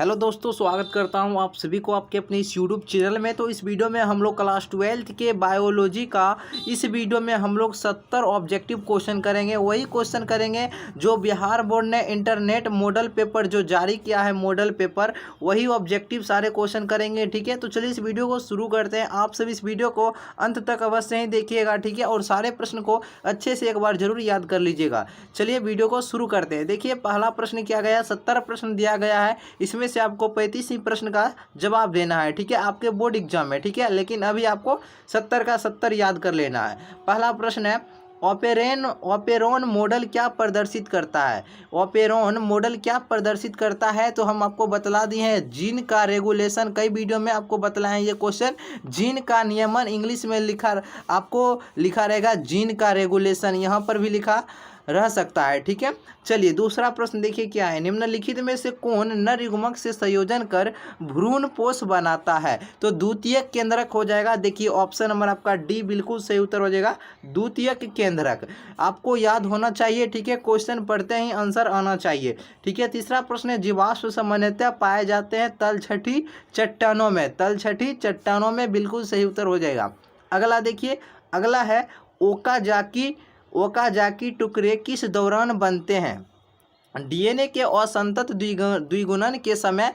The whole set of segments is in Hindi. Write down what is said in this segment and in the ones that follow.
हेलो दोस्तों, स्वागत करता हूं आप सभी को आपके अपने इस यूट्यूब चैनल में। तो इस वीडियो में हम लोग क्लास 12th के बायोलॉजी का इस वीडियो में हम लोग 70 ऑब्जेक्टिव क्वेश्चन करेंगे। वही क्वेश्चन करेंगे जो बिहार बोर्ड ने इंटरनेट मॉडल पेपर जो जारी किया है, मॉडल पेपर, वही ऑब्जेक्टिव सारे क्वेश्चन करेंगे। ठीक है, तो चलिए इस वीडियो को शुरू करते हैं। आप सभी इस वीडियो को अंत तक अवश्य ही देखिएगा, ठीक है, और सारे प्रश्न को अच्छे से एक बार जरूर याद कर लीजिएगा। चलिए वीडियो को शुरू करते हैं। देखिए पहला प्रश्न किया गया, 70 प्रश्न दिया गया है, इसमें से आपको 35 ही प्रश्न का जवाब देना है। ठीक है, आपके बोर्ड एग्जाम में, ठीक है, लेकिन अभी आपको 70 का 70 याद कर लेना है। पहला प्रश्न है, ओपेरॉन मॉडल क्या प्रदर्शित करता है? ओपेरॉन मॉडल क्या प्रदर्शित करता है? तो हम आपको बतला दिए हैं जीन का रेगुलेशन। कई वीडियो में आपको बतलाए हैं ये क्वेश्चन। जीन का नियमन इंग्लिश में आपको लिखा रहेगा जीन का रेगुलेशन, यहाँ पर भी लिखा रह सकता है। ठीक है, चलिए दूसरा प्रश्न देखिए क्या है, निम्नलिखित में से कौन नर युग्मक से संयोजन कर भ्रूण पोष बनाता है? तो द्वितीयक केंद्रक हो जाएगा। देखिए ऑप्शन नंबर आपका डी बिल्कुल सही उत्तर हो जाएगा, द्वितीयक केंद्रक। आपको याद होना चाहिए, ठीक है, क्वेश्चन पढ़ते ही आंसर आना चाहिए। ठीक है, तीसरा प्रश्न है, जीवाश्म सामान्यतः पाए जाते हैं तलछटी चट्टानों में। तलछटी चट्टानों में बिल्कुल सही उत्तर हो जाएगा। अगला देखिए, अगला है ओकाजाकी टुकड़े किस दौरान बनते हैं? डीएनए के असंतत द्विगुणन के समय।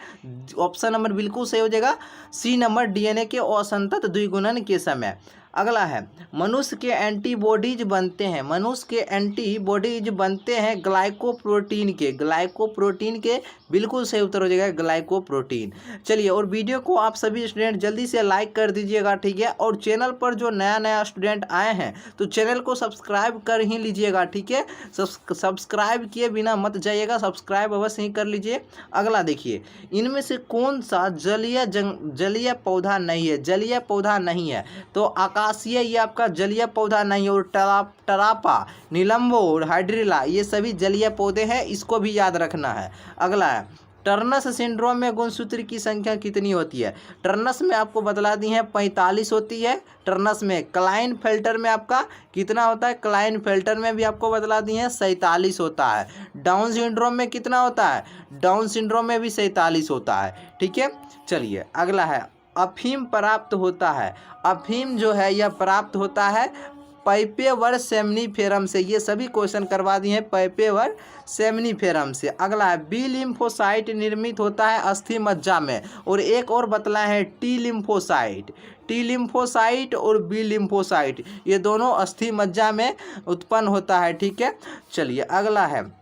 ऑप्शन नंबर बिल्कुल सही हो जाएगा, सी नंबर, डीएनए के असंतत द्विगुणन के समय। अगला है, मनुष्य के एंटीबॉडीज बनते हैं, मनुष्य के एंटीबॉडीज बनते हैं ग्लाइकोप्रोटीन के बिल्कुल सही उत्तर हो जाएगा ग्लाइकोप्रोटीन। चलिए, और वीडियो को आप सभी स्टूडेंट जल्दी से लाइक कर दीजिएगा, ठीक है, और चैनल पर जो नया स्टूडेंट आए हैं तो चैनल को सब्सक्राइब कर ही लीजिएगा। ठीक है, सब्सक्राइब किए बिना मत जाइएगा, सब्सक्राइब अवश्य ही कर लीजिए। अगला देखिए, इनमें से कौन सा जलीय पौधा नहीं है? जलीय पौधा नहीं है तो आकाशीय ये आपका जलीय पौधा नहीं है, और टरापा, नीलंबो और हाइड्रिला ये सभी जलीय पौधे हैं, इसको भी याद रखना है। अगला है, टर्नस सिंड्रोम में गुणसूत्र की संख्या कितनी होती है? टर्नस में आपको बतला दी है 45 होती है टर्नस में। क्लाइनफेल्टर में आपका कितना होता है? क्लाइनफेल्टर में भी आपको बतला दी है 47 होता है। डाउन सिंड्रोम में कितना होता है? डाउन सिंड्रोम में भी 47 होता है। ठीक है, चलिए अगला है, अफीम प्राप्त होता है, अफीम जो है यह प्राप्त होता है पाइपेवर सेमनीफेरम से। ये सभी क्वेश्चन करवा दिए हैं पाइपेवर सेमनीफेरम से। अगला है, बी लिम्फोसाइट निर्मित होता है अस्थि मज्जा में, और एक और बतलाए हैं टी लिम्फोसाइट और बी लिम्फोसाइट ये दोनों अस्थि मज्जा में उत्पन्न होता है। ठीक है, चलिए अगला है,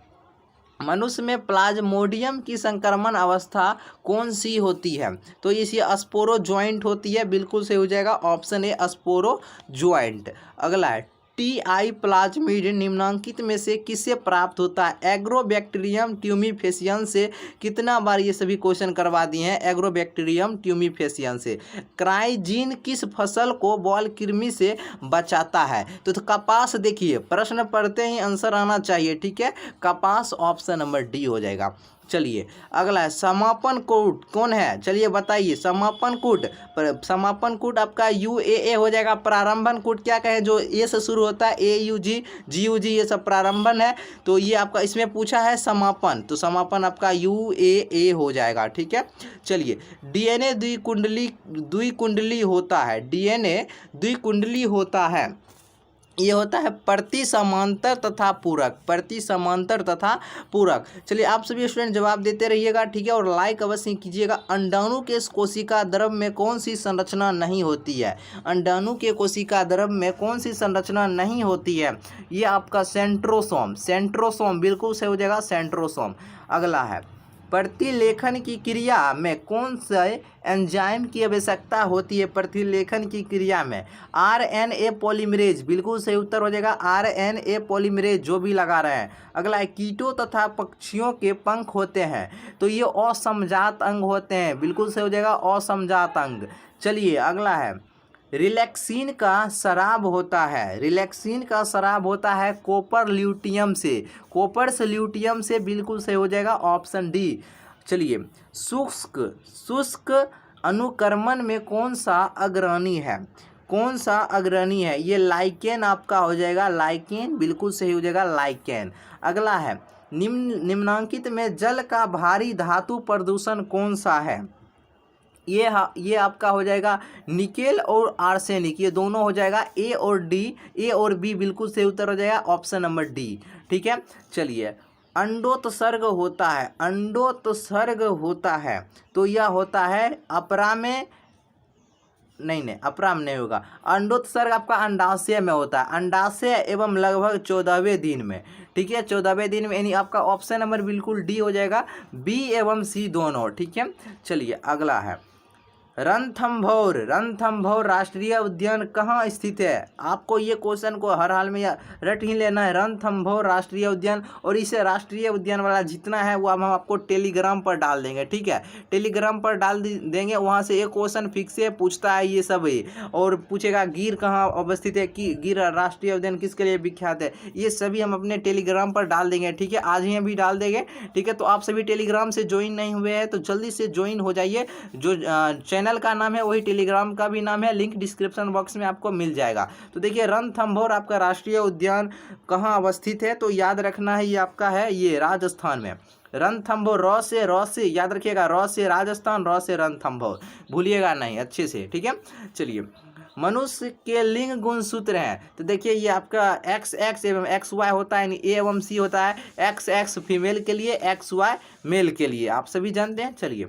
मनुष्य में प्लाज्मोडियम की संक्रमण अवस्था कौन सी होती है? तो इसे स्पोरो ज्वाइंट होती है, बिल्कुल सही हो जाएगा, ऑप्शन ए स्पोरो ज्वाइंट। अगला है, टीआई प्लाज्मिड निम्नांकित में से किससे प्राप्त होता है? एग्रोबैक्टीरियम ट्यूमीफेसियन से। कितना बार ये सभी क्वेश्चन करवा दिए हैं, एग्रोबैक्टीरियम ट्यूमीफेसियन से। क्राइजीन किस फसल को बॉल कृमि से बचाता है? तो कपास। देखिए प्रश्न पढ़ते ही आंसर आना चाहिए, ठीक है, कपास, ऑप्शन नंबर डी हो जाएगा। चलिए अगला है, समापन कूट कौन है? चलिए बताइए, समापन कूट आपका यूएए हो जाएगा। प्रारंभन कूट क्या कहे? जो ए से शुरू होता है, एयूजी जीयूजी ये सब प्रारंभन है, तो ये आपका इसमें पूछा है समापन, तो समापन आपका यूएए हो जाएगा। ठीक है, चलिए, डीएनए द्विकुंडली होता है, डीएनए द्विकुंडली होता है, ये होता है प्रति समांतर तथा पूरक। चलिए आप सभी स्टूडेंट जवाब देते रहिएगा, ठीक है, और लाइक अवश्य कीजिएगा। अंडाणु के कोशिका द्रव में कौन सी संरचना नहीं होती है? अंडाणु के कोशिका द्रव में कौन सी संरचना नहीं होती है? ये आपका सेंट्रोसोम बिल्कुल सही हो जाएगा, सेंट्रोसोम। अगला है, प्रतिलेखन की क्रिया में कौन से एंजाइम की आवश्यकता होती है? प्रतिलेखन की क्रिया में आरएनए पॉलीमरेज, बिल्कुल सही उत्तर हो जाएगा, आरएनए पॉलीमरेज जो भी लगा रहे हैं। अगला है, कीटों तथा पक्षियों के पंख होते हैं, तो ये असमजात अंग होते हैं, बिल्कुल सही हो जाएगा, असमजात अंग। चलिए अगला है, रिलैक्सिन का शराब होता है कॉपर ल्यूटियम से, ल्यूटियम से, बिल्कुल सही हो जाएगा, ऑप्शन डी। चलिए, शुष्क अनुक्रमण में कौन सा अग्रणी है? ये लाइकेन आपका हो जाएगा, लाइकेन बिल्कुल सही हो जाएगा, लाइकेन। अगला है, निम्नांकित में जल का भारी धातु प्रदूषण कौन सा है? ये आपका हो जाएगा निकेल और आर्सेनिक, ये दोनों हो जाएगा ए और डी, ए और बी बिल्कुल सही उत्तर हो जाएगा ऑप्शन नंबर डी। ठीक है, चलिए अंडोत्सर्ग होता है, अंडोत्सर्ग होता है तो यह होता है अपरा में, नहीं अपरा में नहीं होगा। अंडोत्सर्ग आपका अंडाशय में होता है, अंडाशय एवं लगभग 14वें दिन में। ठीक है, 14वें दिन में, यानी आपका ऑप्शन नंबर बिल्कुल डी हो जाएगा, बी एवं सी दोनों। ठीक है, चलिए अगला है रणथंभौर। रणथंभौर राष्ट्रीय उद्यान कहाँ स्थित है? आपको ये क्वेश्चन को हर हाल में रट ही लेना है, रणथंभौर राष्ट्रीय उद्यान। और इसे राष्ट्रीय उद्यान वाला जितना है वो हम आपको टेलीग्राम पर डाल देंगे। ठीक है, टेलीग्राम पर डाल देंगे, वहाँ से एक क्वेश्चन फिक्स से पूछता है ये सब ही, और पूछेगा गिर कहाँ अवस्थित है, कि गिर राष्ट्रीय उद्यान किसके लिए विख्यात है, ये सभी हम अपने टेलीग्राम पर डाल देंगे। ठीक है, आज ही अभी डाल देंगे। ठीक है, तो आप सभी टेलीग्राम से ज्वाइन नहीं हुए हैं तो जल्दी से ज्वाइन हो जाइए। जो चैनल का नाम है वही टेलीग्राम का भी नाम है, लिंक डिस्क्रिप्शन बॉक्स में आपको मिल जाएगा। तो देखिए रणथंभौर आपका राष्ट्रीय उद्यान कहाँ अवस्थित है, तो याद रखना है ये आपका है ये राजस्थान में। रणथंभौर रॉ से याद रखिएगा, रॉ से राजस्थान, रॉ से रणथंभौर, भूलिएगा नहीं अच्छे से। ठीक है, चलिए मनुष्य के लिंग गुण सूत्र हैं, तो देखिए ये आपका XX एवं XY होता है, यानी A एवं C होता है, XX फीमेल के लिए, XY मेल के लिए, आप सभी जानते हैं। चलिए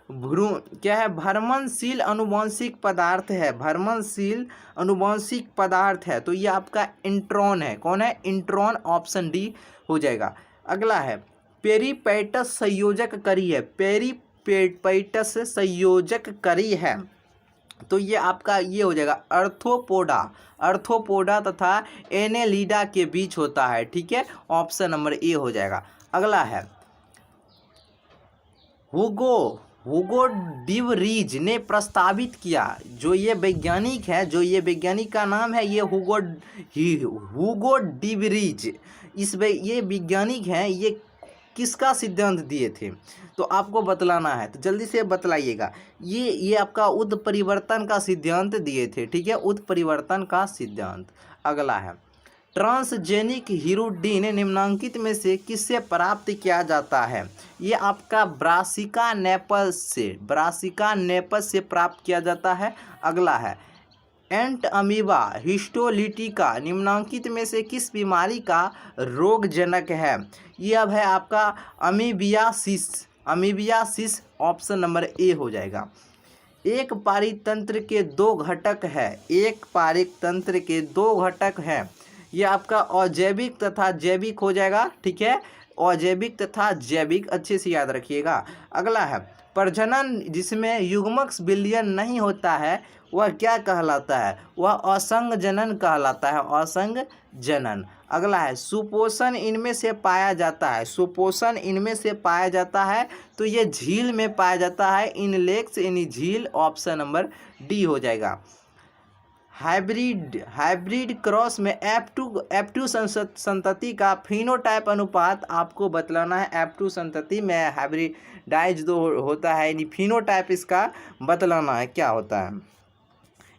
भ्रूण क्या है? भ्रमणशील अनुवांशिक पदार्थ है, भ्रमणशील अनुवांशिक पदार्थ है, तो ये आपका इंट्रॉन है। कौन है? इंट्रॉन, ऑप्शन डी हो जाएगा। अगला है पेरिपेटस संयोजक करी है, पेरिपेटस संयोजक करी है, तो ये आपका ये हो जाएगा अर्थोपोडा, अर्थोपोडा तथा एनेलिडा के बीच होता है। ठीक है, ऑप्शन नंबर ए हो जाएगा। अगला है हुगो डिवरीज ने प्रस्तावित किया, जो ये वैज्ञानिक है, जो ये वैज्ञानिक का नाम है ये हुगो डिवरीज, ये वैज्ञानिक हैं, ये किसका सिद्धांत दिए थे? तो आपको बतलाना है, तो जल्दी से बतलाइएगा। ये आपका उत्परिवर्तन का सिद्धांत दिए थे। ठीक है, उत्परिवर्तन का सिद्धांत। अगला है ट्रांसजेनिक हीरोडीन निम्नांकित में से किससे प्राप्त किया जाता है? ये आपका ब्रासिका नेपस से प्राप्त किया जाता है। अगला है एंट अमीबा हिस्टोलिटिका निम्नांकित में से किस बीमारी का रोगजनक है? ये अब है आपका अमीबियासिस, ऑप्शन नंबर ए हो जाएगा। एक पारितंत्र के दो घटक है, एक पारितंत्र के दो घटक हैं, ये आपका अजैविक तथा जैविक हो जाएगा। ठीक है, अजैविक तथा जैविक, अच्छे से याद रखिएगा। अगला है प्रजनन जिसमें युग्मक विलयन नहीं होता है वह क्या कहलाता है? वह असंग जनन कहलाता है, असंग जनन। अगला है सुपोषण इनमें से पाया जाता है, सुपोषण इनमें से पाया जाता है, तो ये झील में पाया जाता है, इन लेक्स यानी झील, ऑप्शन नंबर डी हो जाएगा। हाइब्रिड क्रॉस में F2 संतति का फिनोटाइप अनुपात आपको बतलाना है। F2 संतति में हाइब्रिडाइज दो होता है, यानी फिनोटाइप इसका बतलाना है क्या होता है।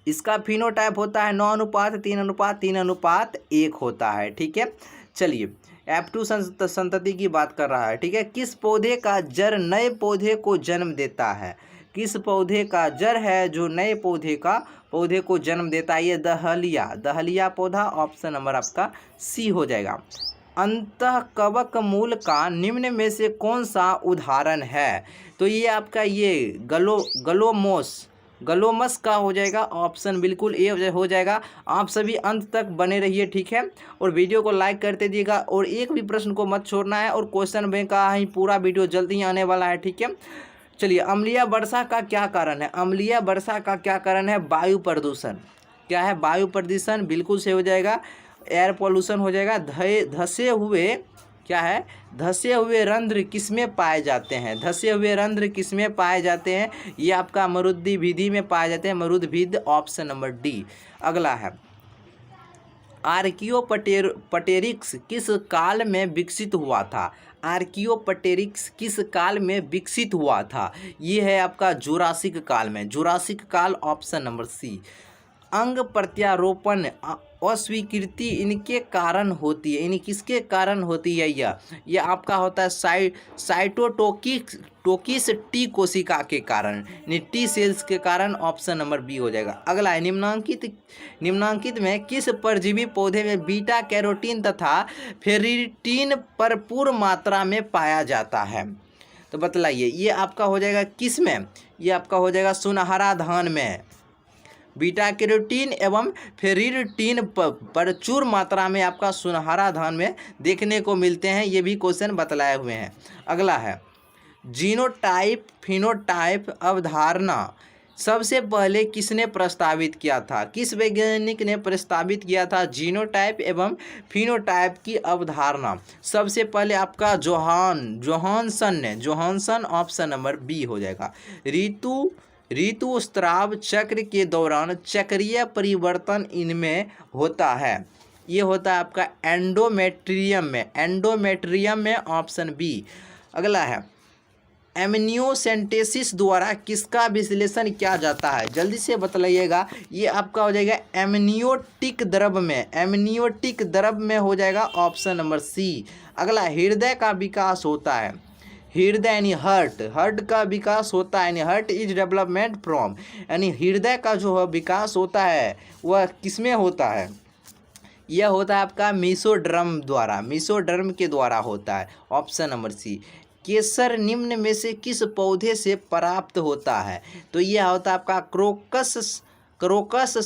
इसका फिनोटाइप होता है 9:3:3:1 होता है। ठीक है, चलिए F2 संतति की बात कर रहा है। ठीक है, किस पौधे का जड़ नए पौधे को जन्म देता है? किस पौधे का जड़ है जो नए पौधे को जन्म देता है? ये दहलिया पौधा, ऑप्शन नंबर आपका सी हो जाएगा। अंतःकवक मूल का निम्न में से कौन सा उदाहरण है? तो ये आपका ये गलोमस का हो जाएगा, ऑप्शन बिल्कुल ए हो जाएगा। आप सभी अंत तक बने रहिए। ठीक है, और वीडियो को लाइक करते दिएगा, और एक भी प्रश्न को मत छोड़ना है, और क्वेश्चन बैंक का ही पूरा वीडियो जल्दी ही आने वाला है। ठीक है, चलिए अम्लीय वर्षा का क्या कारण है? अम्लीय वर्षा का क्या कारण है? वायु प्रदूषण। क्या है? वायु प्रदूषण, बिल्कुल से हो जाएगा। एयर पोल्यूशन हो जाएगा। धसे हुए रंध्र किसमें पाए जाते हैं? धसे हुए रंध्र किसमें पाए जाते हैं? ये आपका मरुद्भिद में पाए जाते हैं, मरुद्भिद, ऑप्शन नंबर डी। अगला है आर्कियोपटेरिक्स किस काल में विकसित हुआ था? आर्कियोपटेरिक्स किस काल में विकसित हुआ था? ये है आपका जुरासिक काल में, जुरासिक काल, ऑप्शन नंबर सी। अंग अस्वीकृति इनके कारण होती है। इन्हीं किसके कारण होती है? ये आपका होता है साइटोटोकिस टी कोशिका के कारण, टी सेल्स के कारण। ऑप्शन नंबर बी हो जाएगा। अगला है निम्नांकित में किस परजीवी पौधे में बीटा कैरोटीन तथा फेरिटीन भरपूर मात्रा में पाया जाता है? तो बतलाइए, ये आपका हो जाएगा किस में? ये आपका हो जाएगा सुनहरा धान में। बीटा कैरोटीन एवं फेरिटीन प्रचुर मात्रा में आपका सुनहरा धान में देखने को मिलते हैं। ये भी क्वेश्चन बतलाए हुए हैं। अगला है जीनोटाइप फिनोटाइप अवधारणा सबसे पहले किसने प्रस्तावित किया था? किस वैज्ञानिक ने प्रस्तावित किया था जीनोटाइप एवं फिनोटाइप की अवधारणा? सबसे पहले आपका जोहानसन। ऑप्शन नंबर बी हो जाएगा। ऋतुस्राव चक्र के दौरान चक्रीय परिवर्तन इनमें होता है। ये होता है आपका एंडोमेट्रियम में। Option B. अगला है एमनियोसेंटेसिस द्वारा किसका विश्लेषण किया जाता है? जल्दी से बतलाइएगा। ये आपका हो जाएगा एमनियोटिक द्रव में हो जाएगा। Option number C. अगला हृदय का विकास होता है। हृदय यानी हार्ट का विकास होता है, यानी हार्ट इज डेवलपमेंट फ्रॉम, यानी हृदय का जो विकास होता है वह किसमें होता है? यह होता है आपका मीसोडर्म के द्वारा होता है। ऑप्शन नंबर सी। केसर निम्न में से किस पौधे से प्राप्त होता है? तो यह होता है आपका crocus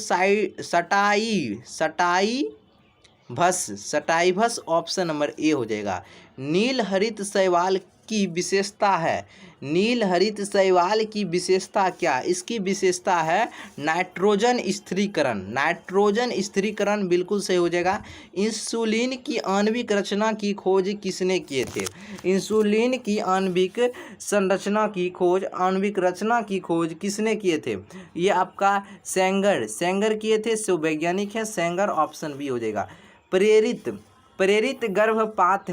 sativus. Option number A हो जाएगा। नील हरित शैवाल की विशेषता क्या? इसकी विशेषता है नाइट्रोजन स्थिरीकरण। बिल्कुल सही हो जाएगा। इंसुलिन की आणविक रचना की खोज किसने किए थे? इंसुलिन की आणविक रचना की खोज किसने किए थे? ये आपका सेंगर किए थे। सो वैज्ञानिक है सेंगर। ऑप्शन बी हो जाएगा। प्रेरित गर्भपात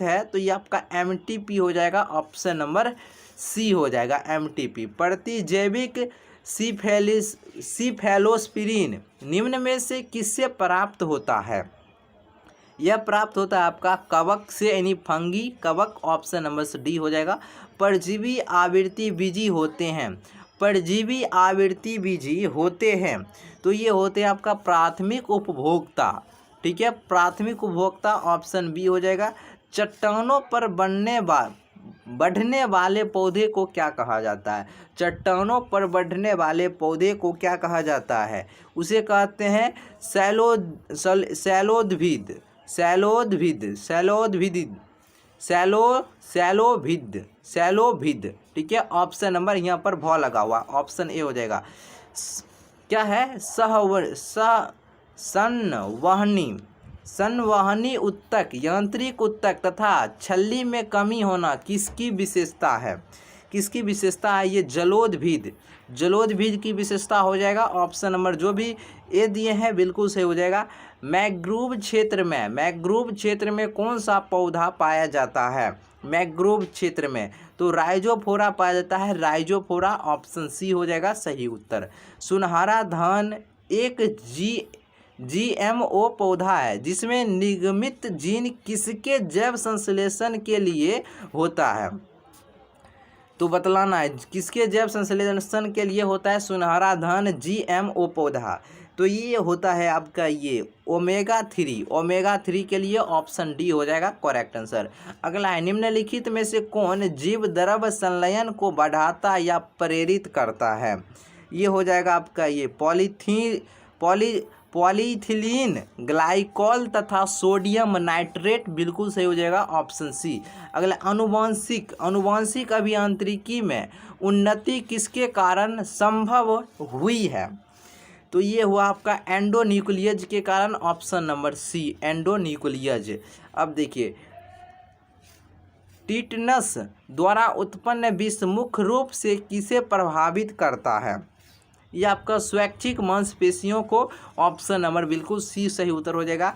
है तो ये आपका एमटीपी हो जाएगा। ऑप्शन नंबर सी हो जाएगा एमटीपी। प्रतिजैविक सीफेलोस्पिरिन निम्न में से किससे प्राप्त होता है? यह प्राप्त होता है आपका कवक से, यानी फंगी कवक। ऑप्शन नंबर डी हो जाएगा। परजीवी आवृत्तिबीजी होते हैं तो ये होते हैं आपका प्राथमिक उपभोक्ता। ठीक है, प्राथमिक उपभोक्ता। ऑप्शन बी हो जाएगा। चट्टानों पर बढ़ने वाले पौधे को क्या कहा जाता है? चट्टानों पर बढ़ने वाले पौधे को क्या कहा जाता है? उसे कहते हैं सैलोभिद। ठीक है, ऑप्शन नंबर यहाँ पर भ लगा हुआ। ऑप्शन ए हो जाएगा। क्या है? संवहनी उत्तक, यांत्रिक उत्तक तथा छल्ली में कमी होना किसकी विशेषता है? ये जलोदभिद की विशेषता हो जाएगा। ऑप्शन नंबर जो भी ए दिए हैं बिल्कुल सही हो जाएगा। मैंग्रोव क्षेत्र में कौन सा पौधा पाया जाता है? मैंग्रोव क्षेत्र में तो राइजोफोरा पाया जाता है। राइजोफोरा। ऑप्शन सी हो जाएगा सही उत्तर। सुनहरा धान एक जीएमओ पौधा है जिसमें निगमित जीन किसके जैव संश्लेषण के लिए होता है? तो बतलाना है किसके जैव संश्लेषण के लिए होता है सुनहरा धान जीएमओ पौधा? तो ये होता है आपका ये ओमेगा 3 के लिए। ऑप्शन डी हो जाएगा करेक्ट आंसर। अगला है निम्नलिखित में से कौन जीव द्रव्य संलयन को बढ़ाता या प्रेरित करता है? ये हो जाएगा आपका ये पॉलीथिलीन ग्लाइकॉल तथा सोडियम नाइट्रेट। बिल्कुल सही हो जाएगा ऑप्शन सी। अगला अनुवांशिक अभियांत्रिकी में उन्नति किसके कारण संभव हुई है? तो ये हुआ आपका एंडोन्यूक्लियज के कारण। Option number C endonuclease. अब देखिए टिटनस द्वारा उत्पन्न विष मुख्य रूप से किसे प्रभावित करता है? ये आपका स्वैच्छिक मांसपेशियों को। ऑप्शन नंबर बिल्कुल सी सही उत्तर हो जाएगा।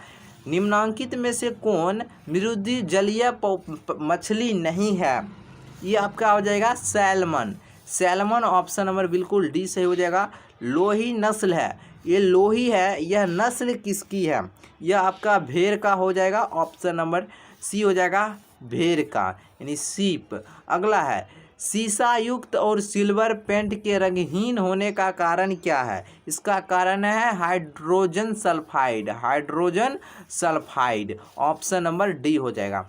निम्नांकित में से कौन मृदु जलीय मछली नहीं है? ये आपका हो जाएगा सैल्मन। ऑप्शन नंबर बिल्कुल डी सही हो जाएगा। लोही नस्ल है ये लोही है, यह नस्ल किसकी है? यह आपका भेड़ का हो जाएगा, ऑप्शन नंबर सी हो जाएगा भेड़ का, यानी सीप। अगला है, शीशा युक्त और सिल्वर पेंट के रंगहीन होने का कारण क्या है? इसका कारण है hydrogen sulphide, hydrogen sulphide, option number D हो जाएगा।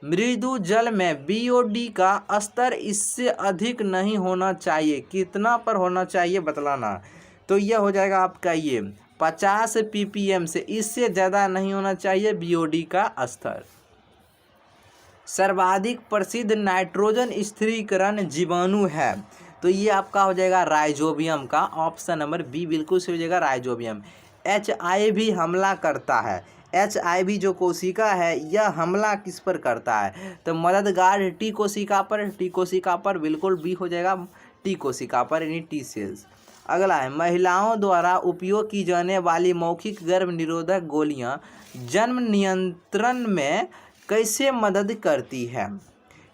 मृदु जल में बीओडी का स्तर इससे अधिक नहीं होना चाहिए, कितना पर होना चाहिए बतलाना? तो यह हो जाएगा आपका ये 50 ppm से, इससे ज़्यादा नहीं होना चाहिए बीओडी का स्तर। सर्वाधिक प्रसिद्ध नाइट्रोजन स्थिरीकरण जीवाणु है, तो ये आपका हो जाएगा राइजोबियम का, ऑप्शन नंबर बी बिल्कुल से हो जाएगा राइजोबियम। HIV हमला करता है, HIV जो कोशिका है यह हमला किस पर करता है? तो मददगार टी कोशिका पर, टी कोशिका पर, बिल्कुल बी हो जाएगा टी कोशिका पर, यानी टी सेल्स। अगला है, महिलाओं द्वारा उपयोग की जाने वाली मौखिक गर्भ निरोधक गोलियां जन्म नियंत्रण में कैसे मदद करती है?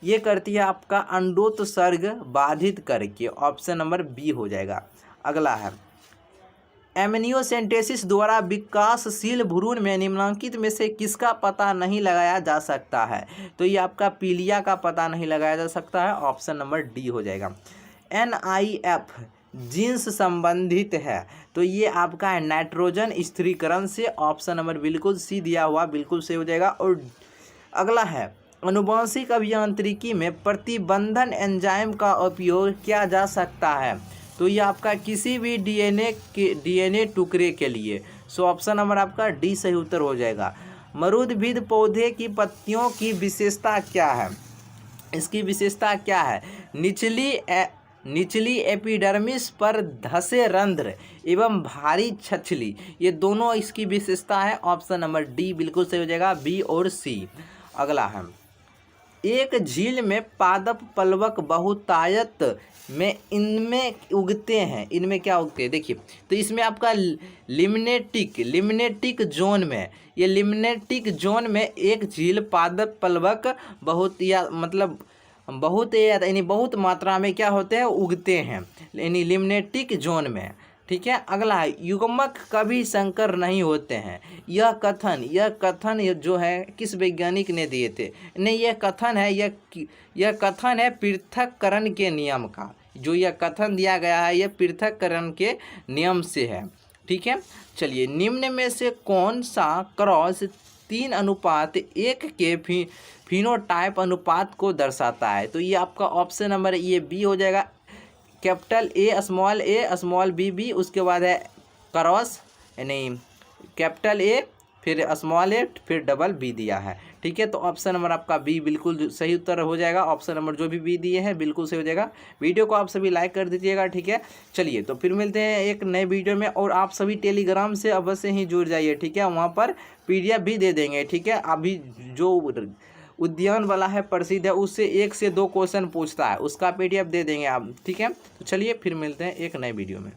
ये करती है आपका अंडोत्सर्ग बाधित करके, ऑप्शन नंबर बी हो जाएगा। अगला है, एमनियोसेंटेसिस द्वारा विकासशील भ्रूण में निम्नलिखित में से किसका पता नहीं लगाया जा सकता है? तो ये आपका पीलिया का पता नहीं लगाया जा सकता है, ऑप्शन नंबर डी हो जाएगा। NIF जीन्स संबंधित है, तो ये आपका है नाइट्रोजन स्थिरीकरण से, ऑप्शन नंबर बिल्कुल सी दिया हुआ, बिल्कुल सही हो जाएगा। और अगला है, आनुवंशिक अभियांत्रिकी में प्रतिबंधन एंजाइम का उपयोग किया जा सकता है, तो ये आपका किसी भी DNA टुकड़े के लिए, सो ऑप्शन नंबर आपका डी सही उत्तर हो जाएगा। मरुदभिद पौधे की पत्तियों की विशेषता क्या है? इसकी विशेषता क्या है? निचली एपिडर्मिस पर धसे रंध्र एवं भारी छछली, ये दोनों इसकी विशेषता है, ऑप्शन नंबर डी बिल्कुल सही हो जाएगा, बी और सी। अगला है, एक झील में पादप पल्वक बहुतायत में इनमें उगते हैं, इनमें क्या उगते हैं? देखिए, तो इसमें आपका लिम्नेटिक जोन में, ये लिम्नेटिक जोन में एक झील पादप पल्वक बहुत मात्रा में क्या होते हैं? उगते हैं, यानी लिम्नेटिक जोन में, ठीक है। अगला है, युग्मक कभी संकर नहीं होते हैं, यह कथन जो है किस वैज्ञानिक ने दिए थे? नहीं, यह कथन है पृथक्करण के नियम का, जो यह कथन दिया गया है यह पृथक्करण के नियम से है, ठीक है। चलिए, निम्न में से कौन सा क्रॉस 3:1 के फिनोटाइप अनुपात को दर्शाता है? तो ये आपका ऑप्शन नंबर ये बी हो जाएगा, कैपिटल A स्मॉल b, उसके बाद है क्रॉस, यानी कैपिटल A फिर स्मॉल a फिर डबल B दिया है, ठीक है। तो ऑप्शन नंबर आपका बी बिल्कुल सही उत्तर हो जाएगा, ऑप्शन नंबर जो भी बी दिए हैं बिल्कुल सही हो जाएगा। वीडियो को आप सभी लाइक कर दीजिएगा, ठीक है। चलिए, तो फिर मिलते हैं एक नए वीडियो में, और आप सभी टेलीग्राम से अवश्य ही जुड़ जाइए, ठीक है। वहाँ पर PDF भी दे देंगे, ठीक है। अभी जो उद्यान वाला है प्रसिद्ध है, उससे 1 से 2 क्वेश्चन पूछता है, उसका PDF दे देंगे आप, ठीक है। तो चलिए, फिर मिलते हैं एक नए वीडियो में।